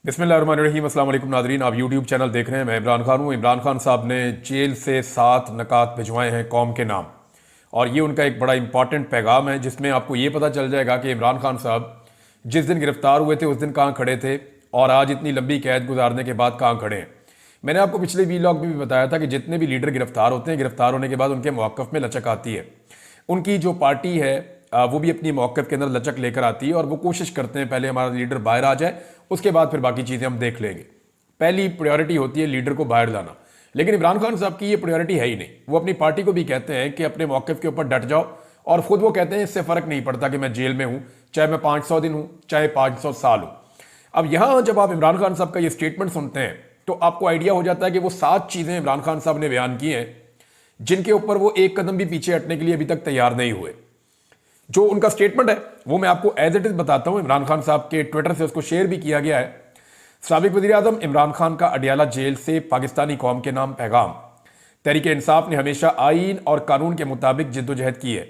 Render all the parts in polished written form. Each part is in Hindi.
बिस्मिल्लाहिर्रहमानिर्रहीम। अस्सलाम वालेकुम नादरीन, आप यूट्यूब चैनल देख रहे हैं। मैं इमरान खान हूँ। इमरान खान साहब ने जेल से 7 नकात भिजवाए हैं कौम के नाम, और ये उनका एक बड़ा इंपॉर्टेंट पैगाम है जिसमें आपको ये पता चल जाएगा कि इमरान खान साहब जिस दिन गिरफ्तार हुए थे उस दिन कहाँ खड़े थे और आज इतनी लंबी कैद गुजारने के बाद कहाँ खड़े हैं। मैंने आपको पिछले वीलॉग में भी बताया था कि जितने भी लीडर गिरफ्तार होते हैं, गिरफ्तार होने के बाद उनके मौक़िफ़ में लचक आती है। उनकी जो पार्टी है वो भी अपनी मौक़िफ़ के अंदर लचक लेकर आती है और वो कोशिश करते हैं पहले हमारा लीडर बाहर आ जाए, उसके बाद फिर बाकी चीज़ें हम देख लेंगे। पहली प्रायोरिटी होती है लीडर को बाहर लाना, लेकिन इमरान खान साहब की ये प्रायोरिटी है ही नहीं। वो अपनी पार्टी को भी कहते हैं कि अपने मौक़िफ़ के ऊपर डट जाओ, और ख़ुद वो कहते हैं इससे फ़र्क नहीं पड़ता कि मैं जेल में हूँ, चाहे मैं 500 दिन हूँ, चाहे 500 साल हूँ। अब यहाँ जब आप इमरान खान साहब का ये स्टेटमेंट सुनते हैं तो आपको आइडिया हो जाता है कि वो 7 चीज़ें इमरान खान साहब ने बयान की हैं जिनके ऊपर वो एक कदम भी पीछे हटने के लिए अभी तक तैयार नहीं हुए। जो उनका स्टेटमेंट है वो मैं आपको एज इट इज बताता हूं। इमरान खान साहब के ट्विटर से उसको शेयर भी किया गया है। साबिक वज़ीर आज़म इमरान खान का अडियाला जेल से पाकिस्तानी कौम के नाम पैगाम। तहरीक इंसाफ ने हमेशा आईन और कानून के मुताबिक जिद्दोजहद की है,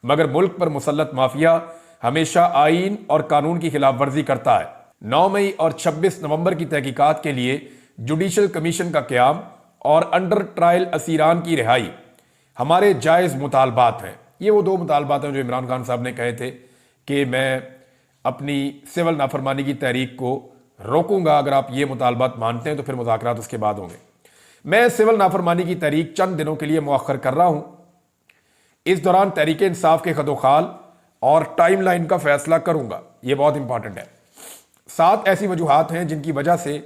मगर मुल्क पर मुसल्लत माफिया हमेशा आईन और कानून की खिलाफ वर्जी करता है। 9 मई और 26 नवंबर की तहकीकात के लिए जुडिशल कमीशन का क़याम और अंडर ट्रायल असीरान की रिहाई हमारे जायज़ मुतालबात हैं। ये वो 2 मुतालबात हैं जो इमरान खान साहब ने कहे थे कि मैं अपनी सिविल नाफरमानी की तहरीक को रोकूंगा, अगर आप ये मुतालबात मानते हैं तो फिर मुज़ाकरात उसके बाद होंगे। मैं सिविल नाफरमानी की तहरीक चंद दिनों के लिए मुअख्खर कर रहा हूं। इस दौरान तहरीक इंसाफ के खदोखाल और टाइम लाइन का फैसला करूंगा। ये बहुत इंपॉर्टेंट है। 7 ऐसी वजूहात हैं जिनकी वजह से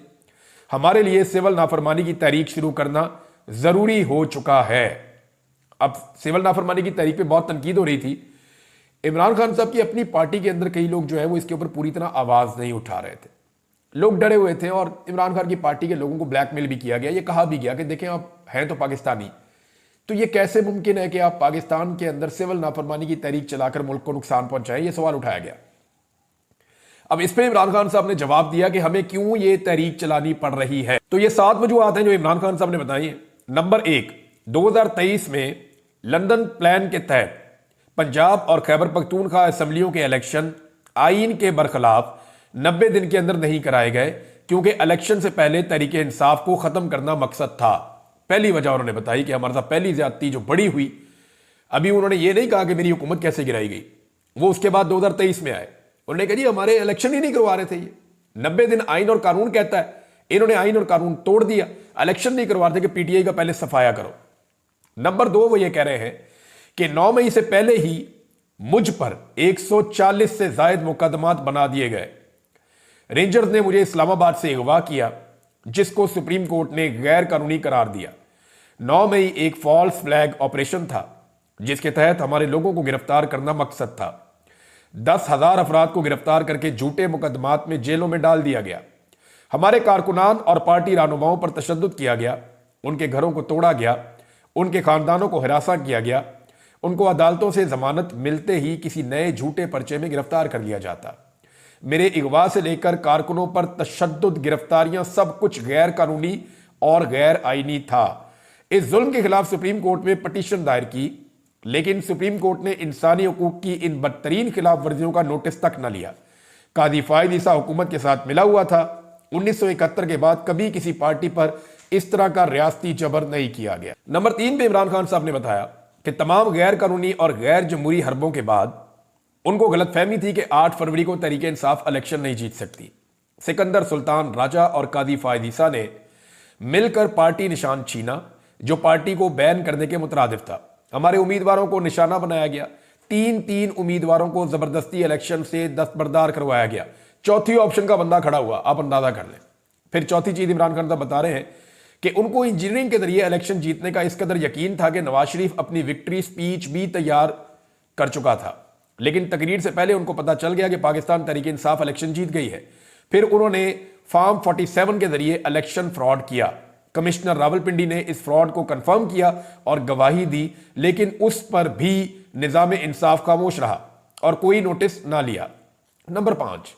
हमारे लिए सिविल नाफरमानी की तहरीक शुरू करना ज़रूरी हो चुका है। अब सिविल नाफरमानी की तहरीक पे बहुत तनकीद हो रही थी। इमरान खान साहब की अपनी पार्टी के अंदर कई लोग जो है वो इसके ऊपर पूरी तरह आवाज़ नहीं उठा रहे थे। लोग डरे हुए थे और इमरान खान की पार्टी के लोगों को ब्लैकमेल भी किया गया। ये कहा भी गया कि देखें आप हैं तो पाकिस्तानी, तो ये कैसे मुमकिन है कि आप पाकिस्तान के अंदर सिविल नाफरमानी की तहरीक चलाकर मुल्क को नुकसान पहुंचाएं। ये सवाल उठाया गया। अब इस पर इमरान खान साहब ने जवाब दिया कि हमें क्यों ये तहरीक चलानी पड़ रही है। तो ये 7 वजूहात हैं जो इमरान खान साहब ने बताई हैं। नंबर 1, 2023 में लंदन प्लान के तहत पंजाब और खैबर पख्तूनख्वा असम्बलियों के इलेक्शन आईन के बरखिलाफ 90 दिन के अंदर नहीं कराए गए, क्योंकि इलेक्शन से पहले तहरीक इंसाफ को खत्म करना मकसद था। पहली वजह उन्होंने बताई कि हमारे साथ पहली ज्यादती जो बड़ी हुई, अभी उन्होंने ये नहीं कहा कि मेरी हुकूमत कैसे गिराई गई, वो उसके बाद 2023 में आए। उन्होंने कहा जी हमारे इलेक्शन ही नहीं करवा रहे थे, ये 90 दिन आईन और कानून कहता है, इन्होंने आईन और कानून तोड़ दिया, इलेक्शन नहीं करवा रहे थे कि पीटीआई का पहले सफाया करो। नंबर 2, वो ये कह रहे हैं कि 9 मई से पहले ही मुझ पर 140 से जायद मुकदमात बना दिए गए। रेंजर्स ने मुझे इस्लामाबाद से अगवा किया, जिसको सुप्रीम कोर्ट ने गैर कानूनी करार दिया। 9 मई एक फॉल्स फ्लैग ऑपरेशन था जिसके तहत हमारे लोगों को गिरफ्तार करना मकसद था। 10,000 अफराद को गिरफ्तार करके झूठे मुकदमात में जेलों में डाल दिया गया। हमारे कारकुनान और पार्टी रहनुमाओं पर तशद्दुद किया गया, उनके घरों को तोड़ा गया, उनके खानदानों को हिरासा किया गया, उनको अदालतों से जमानत मिलते ही किसी नए झूठे पर्चे में गिरफ्तार कर लिया जाता। मेरे अगवा से लेकर कारकुनों पर तशद्दुद, गिरफ्तारियां, सब कुछ गैर कानूनी और गैर आईनी था। इस जुल्म के खिलाफ सुप्रीम कोर्ट में पटिशन दायर की, लेकिन सुप्रीम कोर्ट ने इंसानी हुकूक की इन बदतरीन खिलाफ वर्जियों का नोटिस तक न लिया। कादी फायद ईसा हुकूमत के साथ मिला हुआ था। 1971 के बाद कभी किसी पार्टी पर इस तरह का रियासती जबर नहीं किया गया। नंबर 3 पे इमरान खान साहब ने बताया कि तमाम गैर कानूनी और गैर जमहूरी हरबों के बाद उनको गलतफहमी थी कि 8 फरवरी को तहरीक इंसाफ इलेक्शन नहीं जीत सकती। सिकंदर सुल्तान राजा और कादी फायद ईसा ने मिलकर पार्टी निशान छीना, जो पार्टी को बैन करने के मुतरादिफ था। हमारे उम्मीदवारों को निशाना बनाया गया। 3 उम्मीदवारों को जबरदस्ती इलेक्शन से दस्तबरदार करवाया गया। चौथी ऑप्शन का बंदा खड़ा हुआ, आप अंदाजा कर लें। फिर चौथी चीज इमरान खान साहब बता रहे हैं कि उनको इंजीनियरिंग के जरिए इलेक्शन जीतने का इस कदर यकीन था कि नवाज शरीफ अपनी विक्ट्री स्पीच भी तैयार कर चुका था, लेकिन तकरीर से पहले उनको पता चल गया कि पाकिस्तान तहरीक इंसाफ इलेक्शन जीत गई है। फिर उन्होंने फॉर्म 47 के जरिए इलेक्शन फ्रॉड किया। कमिश्नर रावलपिंडी ने इस फ्रॉड को कंफर्म किया और गवाही दी, लेकिन उस पर भी निजाम इंसाफ खामोश रहा और कोई नोटिस ना लिया। नंबर 5,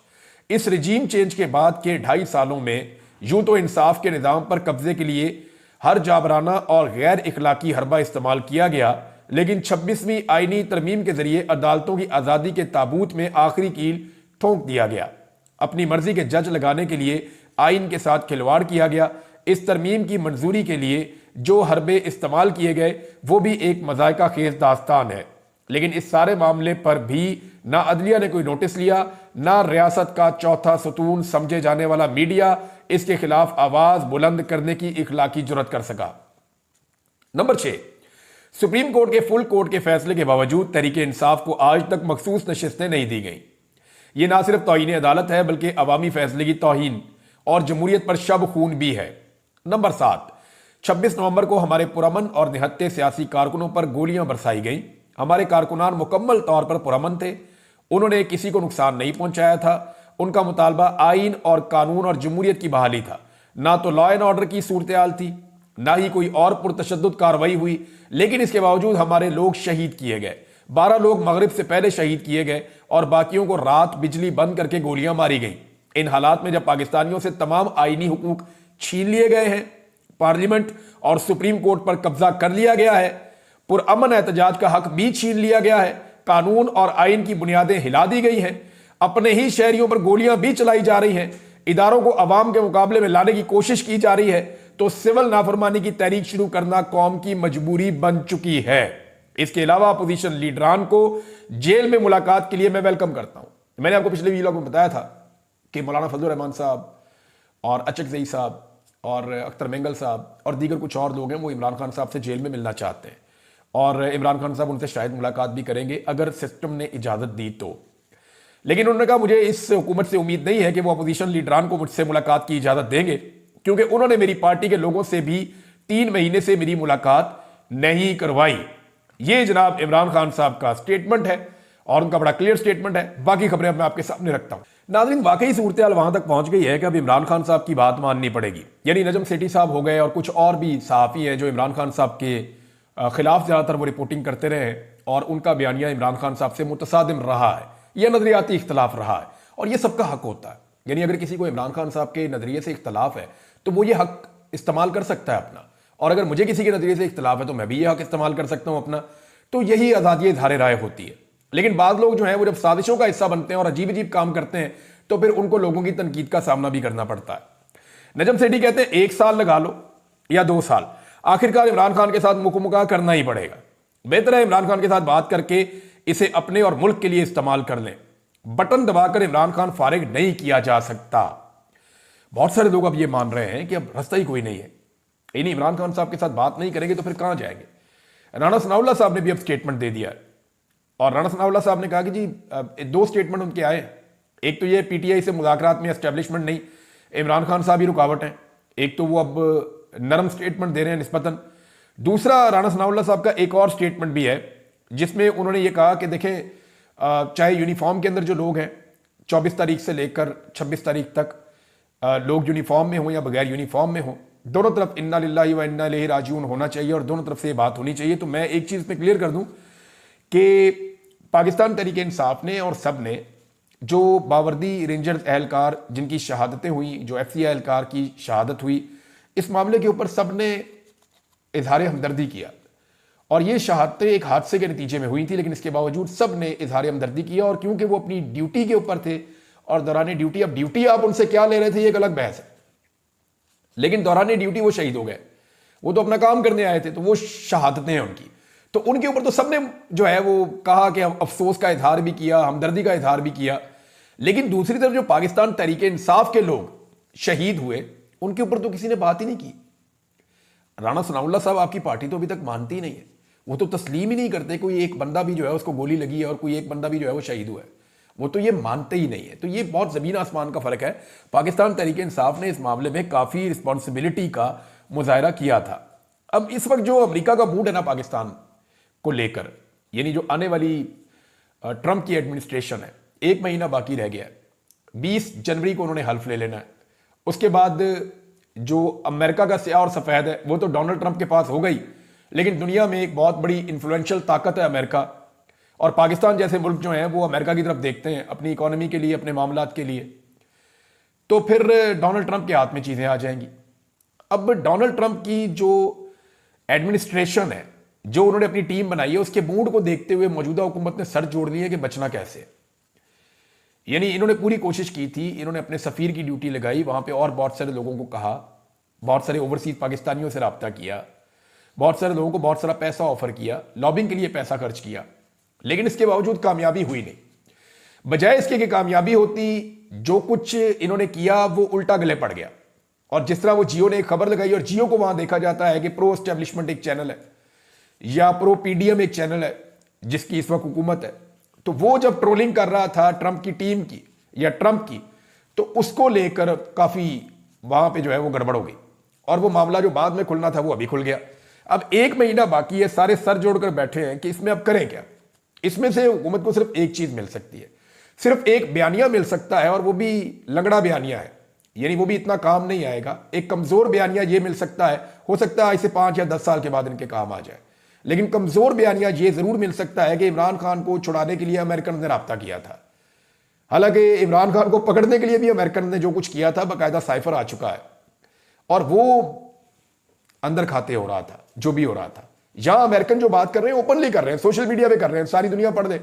इस रजीम चेंज के बाद के 2.5 सालों में यूं तो इंसाफ के निज़ाम पर कब्जे के लिए हर जाबराना और गैर इखलाकी हरबा इस्तेमाल किया गया, लेकिन 26वीं आईनी तरमीम के जरिए अदालतों की आज़ादी के ताबूत में आखिरी कील ठोंक दिया गया। अपनी मर्जी के जज लगाने के लिए आइन के साथ खिलवाड़ किया गया। इस तरमीम की मंजूरी के लिए जो हरबे इस्तेमाल किए गए वो भी एक मजायका खेज दास्तान है। लेकिन इस सारे मामले पर भी ना अदलिया ने कोई नोटिस लिया, ना रियासत का चौथा सतून समझे जाने वाला मीडिया इसके खिलाफ आवाज बुलंद करने की इखलाकी जुर्रत कर सका। नंबर 6, सुप्रीम कोर्ट के फुल कोर्ट के फैसले के बावजूद तहरीके इंसाफ को आज तक मखसूस नशिस्तें नहीं दी गई। यह ना सिर्फ तौहीन अदालत है बल्कि अवामी फैसले की तौहीन और जमहूरियत पर शब खून भी है। नंबर 7, 26 नवंबर को हमारे पुरअमन और निहत्ते सियासी कारकुनों पर गोलियां बरसाई गईं। हमारे कारकुनान मुकम्मल तौर पर पुरअमन थे, उन्होंने किसी को नुकसान नहीं पहुंचाया था। उनका मुतालबा आइन और कानून और जमहूरियत की बहाली था। ना तो लॉ एंड ऑर्डर की सूरत हाल थी, ना ही कोई और पुरतशद्दुद कार्रवाई हुई। लेकिन इसके बावजूद हमारे लोग शहीद किए गए। 12 लोग मगरिब से पहले शहीद किए गए और बाकियों को रात बिजली बंद करके गोलियां मारी गई। इन हालात में जब पाकिस्तानियों से तमाम आईनी हुकूक छीन लिए गए हैं, पार्लियामेंट और सुप्रीम कोर्ट पर कब्जा कर लिया गया है, पुरअमन एहतजाज का हक भी छीन लिया गया है, कानून और आइन की बुनियादें हिला दी गई हैं, अपने ही शहरियों पर गोलियां भी चलाई जा रही हैं, इदारों को अवाम के मुकाबले में लाने की कोशिश की जा रही है, तो सिविल नाफरमानी की तहरीक शुरू करना कौम की मजबूरी बन चुकी है। इसके अलावा अपोजिशन लीडरान को जेल में मुलाकात के लिए मैं वेलकम करता हूं। मैंने आपको पिछले वीडियो में बताया था कि मौलाना फजलुर रहमान साहब और अचक ज़ई साहब और अख्तर मेंगल साहब और दीगर कुछ और लोग हैं वो इमरान खान साहब से जेल में मिलना चाहते हैं और इमरान खान साहब उनसे शायद मुलाकात भी करेंगे अगर सिस्टम ने इजाज़त दी तो। लेकिन उन्होंने कहा मुझे इस हुकूमत से उम्मीद नहीं है कि वो अपोजिशन लीडरान को मुझसे मुलाकात की इजाज़त देंगे, क्योंकि उन्होंने मेरी पार्टी के लोगों से भी 3 महीने से मेरी मुलाकात नहीं करवाई। ये जनाब इमरान खान साहब का स्टेटमेंट है और उनका बड़ा क्लियर स्टेटमेंट है। बाकी खबरें मैं आपके सामने रखता हूं। नाज़रीन, वाकई सूरत हाल वहां तक पहुंच गई है कि अब इमरान खान साहब की बात माननी पड़ेगी। यानी नजम सेठी साहब हो गए और कुछ और भी सहाफ़ी हैं जो इमरान खान साहब के खिलाफ ज़्यादातर वो रिपोर्टिंग करते रहे और उनका बयानिया इमरान खान साहब से मुतसादिम रहा है, यह नजरियाती इख्तलाफ रहा है और यह सबका हक होता है। यानी अगर किसी को इमरान खान साहब के नजरिए से इख्तलाफ है तो वो ये हक इस्तेमाल कर सकता है अपना, और अगर मुझे किसी के नजरिए से इख्तलाफ है तो मैं भी ये हक इस्तेमाल कर सकता हूं अपना। तो यही आज़ादी इज़हार राय होती है। लेकिन बाद लोग जो है वो जब साजिशों का हिस्सा बनते हैं और अजीब अजीब काम करते हैं तो फिर उनको लोगों की तनकीद का सामना भी करना पड़ता है। नजम सेठी कहते हैं 1 साल लगा लो या 2 साल, आखिरकार इमरान खान के साथ मुकमुका करना ही पड़ेगा। बेहतर है इमरान खान के साथ बात करके इसे अपने और मुल्क के लिए इस्तेमाल कर लें। बटन दबाकर इमरान खान फारिग नहीं किया जा सकता। बहुत सारे लोग अब ये मान रहे हैं कि अब रास्ता ही कोई नहीं है, यानी इमरान खान साहब के साथ बात नहीं करेंगे तो फिर कहां जाएंगे। राणा सनाउल्लाह साहब ने भी अब स्टेटमेंट दे दिया है और राणा सनाउल्लाह साहब ने कहा कि जी 2 स्टेटमेंट उनके आए। एक तो ये पीटीआई से मुज़ाकरात में एस्टेब्लिशमेंट नहीं, इमरान खान साहब ही रुकावट हैं। एक तो वो अब नरम स्टेटमेंट दे रहे हैं निस्बतन। दूसरा राणा सनाउल्लाह साहब का एक और स्टेटमेंट भी है जिसमें उन्होंने ये कहा कि देखें चाहे यूनिफॉर्म के अंदर जो लोग हैं 24 तारीख से लेकर 26 तारीख तक लोग यूनिफॉर्म में हों या बगैर यूनिफॉर्म में हों, दोनों तरफ इन्ना लिल्लाहि व इन्ना इलैहि राजिऊन होना चाहिए और दोनों तरफ से ये बात होनी चाहिए। तो मैं एक चीज़ में क्लियर कर दूं कि पाकिस्तान तहरीक इंसाफ ने और सब ने जो बावर्दी रेंजर्स एहलकार जिनकी शहादतें हुई, जो एफसी एहलकार की शहादत हुई, इस मामले के ऊपर सब ने इजहार हमदर्दी किया और ये शहादतें एक हादसे के नतीजे में हुई थी, लेकिन इसके बावजूद सब ने इजहार हमदर्दी किया और क्योंकि वो अपनी ड्यूटी के ऊपर थे और दौरान ड्यूटी, अब ड्यूटी आप उनसे क्या ले रहे थे ये एक अलग बहस है, लेकिन दौरान ड्यूटी वो शहीद हो गए। वो तो अपना काम करने आए थे, तो वो शहादतें हैं उनकी, तो उनके ऊपर तो सबने जो है वो कहा कि अफसोस का इजहार भी किया, हमदर्दी का इजहार भी किया। लेकिन दूसरी तरफ जो पाकिस्तान तहरीक इंसाफ के लोग शहीद हुए उनके ऊपर तो किसी ने बात ही नहीं की। राणा सनाउल्लाह साहब आपकी पार्टी तो अभी तक मानती ही नहीं है, वो तो तस्लीम ही नहीं करते कोई एक बंदा भी जो है उसको गोली लगी है और कोई एक बंदा भी जो है वो शहीद हुआ है, वो तो ये मानते ही नहीं है। तो ये बहुत ज़मीन आसमान का फ़र्क है। पाकिस्तान तहरीक इंसाफ ने इस मामले में काफ़ी रिस्पॉन्सिबिलिटी का मुजाहरा किया था। अब इस वक्त जो अमेरिका का मूड है ना पाकिस्तान को लेकर, यानी जो आने वाली ट्रंप की एडमिनिस्ट्रेशन है, 1 महीना बाकी रह गया है, 20 जनवरी को उन्होंने हल्फ ले लेना है। उसके बाद जो अमेरिका का स्याह और सफ़ेद है वो तो डोनाल्ड ट्रंप के पास हो गई, लेकिन दुनिया में एक बहुत बड़ी इन्फ्लुएंशियल ताकत है अमेरिका, और पाकिस्तान जैसे मुल्क जो हैं वो अमेरिका की तरफ देखते हैं अपनी इकोनॉमी के लिए, अपने मामलात के लिए। तो फिर डोनाल्ड ट्रंप के हाथ में चीज़ें आ जाएंगी। अब डोनाल्ड ट्रंप की जो एडमिनिस्ट्रेशन है, जो उन्होंने अपनी टीम बनाई है, उसके मूड को देखते हुए मौजूदा हुकूमत ने सर जोड़ लिए कि बचना कैसे। यानी इन्होंने पूरी कोशिश की थी, इन्होंने अपने सफ़ीर की ड्यूटी लगाई, वहाँ पे और बहुत सारे लोगों को कहा, बहुत सारे ओवरसीज पाकिस्तानियों से रब्ता किया, बहुत सारे लोगों को बहुत सारा पैसा ऑफर किया, लॉबिंग के लिए पैसा खर्च किया, लेकिन इसके बावजूद कामयाबी हुई नहीं। बजाय इसके कि कामयाबी होती, जो कुछ इन्होंने किया वो उल्टा गले पड़ गया। और जिस तरह वो जियो ने एक खबर लगाई, और जियो को वहां देखा जाता है कि प्रो एस्टेब्लिशमेंट एक चैनल है या प्रो पीडीएम एक चैनल है जिसकी इस वक्त हुकूमत है, तो वो जब ट्रोलिंग कर रहा था ट्रंप की टीम की या ट्रंप की, तो उसको लेकर काफी वहां पे जो है वो गड़बड़ हो गई, और वो मामला जो बाद में खुलना था वो अभी खुल गया। अब 1 महीना बाकी है, सारे सर जोड़कर बैठे हैं कि इसमें अब करें क्या। इसमें से हुकूमत को सिर्फ एक चीज मिल सकती है, सिर्फ एक बयानिया मिल सकता है, और वो भी लंगड़ा बयानिया है, यानी वो भी इतना काम नहीं आएगा। एक कमजोर बयानिया ये मिल सकता है, हो सकता है इसे 5 या 10 साल के बाद इनके काम आ जाए, लेकिन कमजोर बयानिया ये जरूर मिल सकता है कि इमरान खान को छुड़ाने के लिए अमेरिकन ने राब्ता किया था। हालांकि इमरान खान को पकड़ने के लिए भी अमेरिकन ने जो कुछ किया था, बाकायदा साइफर आ चुका है, और वो अंदर खाते हो रहा था जो भी हो रहा था। यहां अमेरिकन जो बात कर रहे हैं ओपनली कर रहे हैं, सोशल मीडिया पे कर रहे हैं, सारी दुनिया पढ़ दे,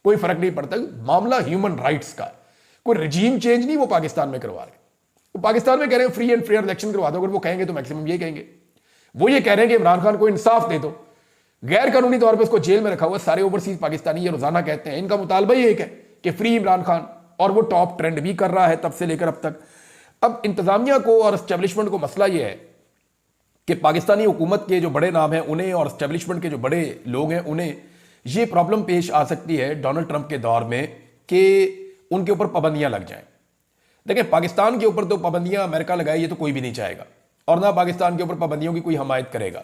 कोई फर्क नहीं पड़ता। मामला ह्यूमन राइट्स का, कोई रजीम चेंज नहीं वो पाकिस्तान में करवा रहे। वो पाकिस्तान में कह रहे हैं फ्री एंड फेयर इलेक्शन करवा दो, अगर वो कहेंगे तो मैक्सिमम ये कहेंगे। वो ये कह रहे हैं कि इमरान खान को इंसाफ दे दो, गैर कानूनी तौर पर उसको जेल में रखा हुआ। सारे ओवरसीज पाकिस्तानी ये रोजाना कहते हैं, इनका मुतालबा ही एक है कि फ्री इमरान खान, और वो टॉप ट्रेंड भी कर रहा है तब से लेकर अब तक। अब इंतजामिया को और एस्टेब्लिशमेंट को मसला ये है कि पाकिस्तानी हुकूमत के जो बड़े नाम हैं उन्हें, और एस्टेब्लिशमेंट के जो बड़े लोग हैं उन्हें ये प्रॉब्लम पेश आ सकती है डोनाल्ड ट्रंप के दौर में कि उनके ऊपर पाबंदियां लग जाएं। देखिए, पाकिस्तान के ऊपर तो पाबंदियां अमेरिका लगाए ये तो कोई भी नहीं चाहेगा, और ना पाकिस्तान के ऊपर पाबंदियों की कोई हमायत करेगा।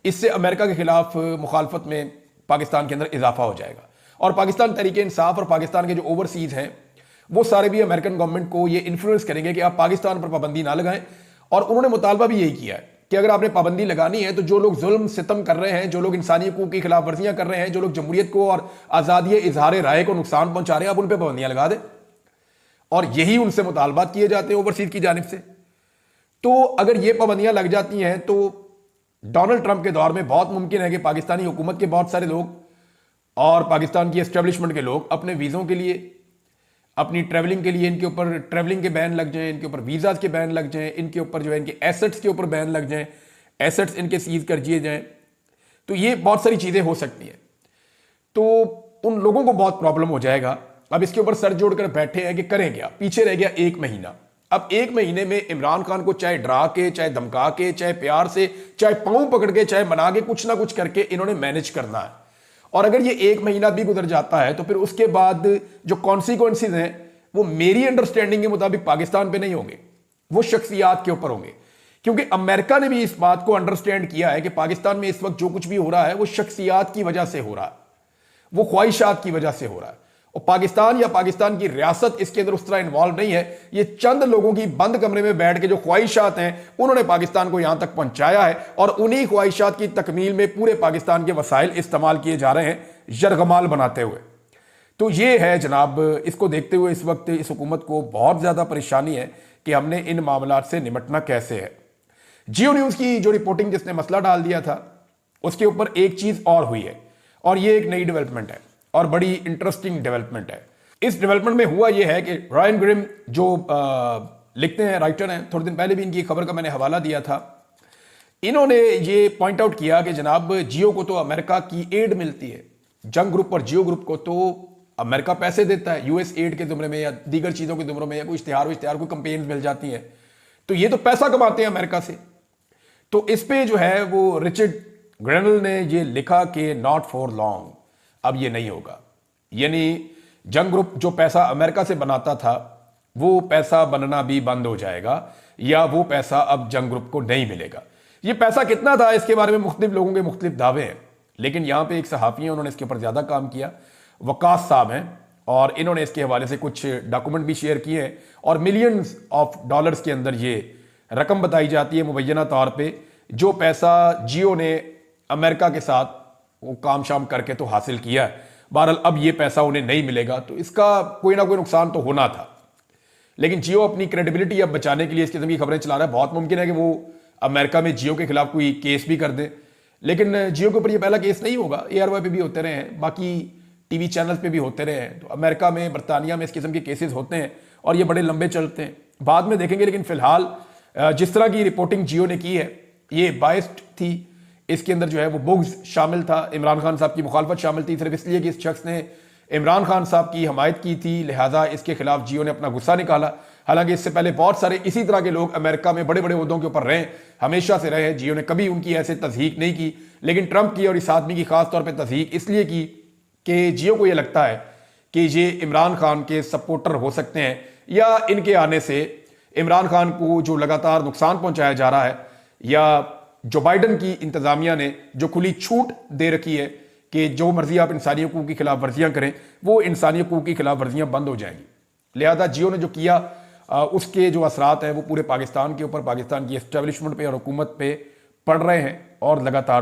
इससे अमेरिका के खिलाफ मुखालफत में पाकिस्तान के अंदर इजाफा हो जाएगा, और पाकिस्तान तहरीक इंसाफ और पाकिस्तान के जो ओवरसीज हैं वो सारे भी अमेरिकन गवर्नमेंट को ये इन्फ्लुएंस करेंगे कि आप पाकिस्तान पर पाबंदी ना लगाएं। और उन्होंने मुतालबा भी यही किया है कि अगर आपने पाबंदी लगानी है तो जो लोग जुल्म सितम कर रहे हैं, जो लोग इंसानी हकूक की खिलाफ वर्जियां कर रहे हैं, जो लोग जमहूरियत को और आज़ादी इजहार राय को नुकसान पहुंचा रहे हैं, आप उन पर पाबंदियां लगा दें। और यही उनसे मुतालबात किए जाते हैं ओवरसीज की जानिब से। तो अगर ये पाबंदियां लग जाती हैं तो डोनाल्ड ट्रंप के दौर में बहुत मुमकिन है कि पाकिस्तानी हुकूमत के बहुत सारे लोग और पाकिस्तान की एस्टेब्लिशमेंट के लोग अपने वीज़ों के लिए, अपनी ट्रैवलिंग के लिए, इनके ऊपर ट्रैवलिंग के बैन लग जाएं, इनके ऊपर वीज़ाज के बैन लग जाएं, इनके ऊपर जो है इनके एसेट्स के ऊपर बैन लग जाएं, एसेट्स इनके सीज कर दिए जाएं। तो ये बहुत सारी चीज़ें हो सकती हैं, तो उन लोगों को बहुत प्रॉब्लम हो जाएगा। अब इसके ऊपर सर जोड़कर बैठे हैं कि करें क्या। पीछे रह गया 1 महीना। अब 1 महीने में इमरान खान को चाहे डरा के, चाहे धमका के, चाहे प्यार से, चाहे पांव पकड़ के, चाहे मना के, कुछ ना कुछ करके इन्होंने मैनेज करना है। और अगर ये 1 महीना भी गुजर जाता है तो फिर उसके बाद जो कॉन्सिक्वेंसेज हैं वो मेरी अंडरस्टैंडिंग के मुताबिक पाकिस्तान पे नहीं होंगे, वो शख्सियात के ऊपर होंगे। क्योंकि अमेरिका ने भी इस बात को अंडरस्टैंड किया है कि पाकिस्तान में इस वक्त जो कुछ भी हो रहा है वो शख्सियात की वजह से हो रहा है, वो ख्वाहिशात की वजह से हो रहा है। और पाकिस्तान या पाकिस्तान की रियासत इसके अंदर उस तरह इन्वॉल्व नहीं है। ये चंद लोगों की बंद कमरे में बैठ के जो ख्वाहिशात हैं उन्होंने पाकिस्तान को यहां तक पहुंचाया है, और उन्हीं ख्वाहिशात की तकमील में पूरे पाकिस्तान के वसाइल इस्तेमाल किए जा रहे हैं यरगमाल बनाते हुए। तो ये है जनाब, इसको देखते हुए इस वक्त इस हुकूमत को बहुत ज़्यादा परेशानी है कि हमने इन मामलात से निपटना कैसे है। जियो न्यूज़ की जो रिपोर्टिंग जिसने मसला डाल दिया था उसके ऊपर एक चीज़ और हुई है, और ये एक नई डेवलपमेंट है और बड़ी इंटरेस्टिंग डेवलपमेंट है। इस डेवलपमेंट में हुआ यह है कि रायन ग्रिम जो लिखते हैं, राइटर हैं, थोड़े दिन पहले भी इनकी खबर का मैंने हवाला दिया था, इन्होंने ये पॉइंट आउट किया कि जनाब जियो को तो अमेरिका की एड मिलती है, जंग ग्रुप और जियो ग्रुप को तो अमेरिका पैसे देता है यूएस एड के जुमरे में या दीगर चीज़ों के जुमरे में, या कोई इश्तिहार कोई कंपेन मिल जाती हैं, तो ये तो पैसा कमाते हैं अमेरिका से। तो इस पे जो है वो रिचर्ड ग्रेनल ने ये लिखा कि नॉट फॉर लॉन्ग, अब ये नहीं होगा। यानी जंग ग्रुप जो पैसा अमेरिका से बनाता था वो पैसा बनना भी बंद हो जाएगा, या वो पैसा अब जंग ग्रुप को नहीं मिलेगा। ये पैसा कितना था इसके बारे में मुख्तलिफ लोगों के मुख्तलिफ दावे हैं, लेकिन यहां पे एक सहाफ़ी हैं, उन्होंने इसके ऊपर ज़्यादा काम किया, वकास साहब हैं, और इन्होंने इसके हवाले से कुछ डॉक्यूमेंट भी शेयर किए हैं, और मिलियंस ऑफ डॉलर्स के अंदर ये रकम बताई जाती है मुबैना तौर पे, जो पैसा जियो ने अमेरिका के साथ वो काम शाम करके तो हासिल किया है। बहरहाल अब ये पैसा उन्हें नहीं मिलेगा, तो इसका कोई ना कोई नुकसान तो होना था, लेकिन जियो अपनी क्रेडिबिलिटी अब बचाने के लिए इस किस्म की खबरें चला रहा है। बहुत मुमकिन है कि वो अमेरिका में जियो के खिलाफ कोई केस भी कर दें, लेकिन जियो के ऊपर ये पहला केस नहीं होगा, ARY पे भी होते रहे हैं, बाकी टीवी चैनल पे भी होते रहे हैं। तो अमेरिका में, बरतानिया में इस किस्म के केसेस होते हैं और ये बड़े लंबे चलते हैं, बाद में देखेंगे। लेकिन फिलहाल जिस तरह की रिपोर्टिंग जियो ने की है ये बायस्ड थी। इसके अंदर जो है वो बुग्स शामिल था, इमरान खान साहब की मुखालफत शामिल थी, सिर्फ इसलिए कि इस शख्स ने इमरान खान साहब की हमायत की थी, लिहाजा इसके खिलाफ जियो ने अपना गुस्सा निकाला। हालांकि इससे पहले बहुत सारे इसी तरह के लोग अमेरिका में बड़े बड़े ओहदों के ऊपर रहे, हमेशा से रहे। जियो ने कभी उनकी ऐसे तस्दीक नहीं की, लेकिन ट्रंप की और इस आदमी की खास तौर पर तस्दीक इसलिए की कि जियो को यह लगता है कि ये इमरान खान के सपोर्टर हो सकते हैं, या इनके आने से इमरान खान को जो लगातार नुकसान पहुंचाया जा रहा है, या जो बाइडन की इंतजामिया ने जो खुली छूट दे रखी है कि जो मर्जी आप इंसानी हकूक़ की खिलाफ वर्जियां करें, वो इंसानी हकूक़ की खिलाफ वर्जियां बंद हो जाएंगी। लिहाजा जियो ने जो किया उसके जो असरात हैं वो पूरे पाकिस्तान के ऊपर, पाकिस्तान की एस्टेब्लिशमेंट पे और हुकूमत पे पड़ रहे हैं और लगातार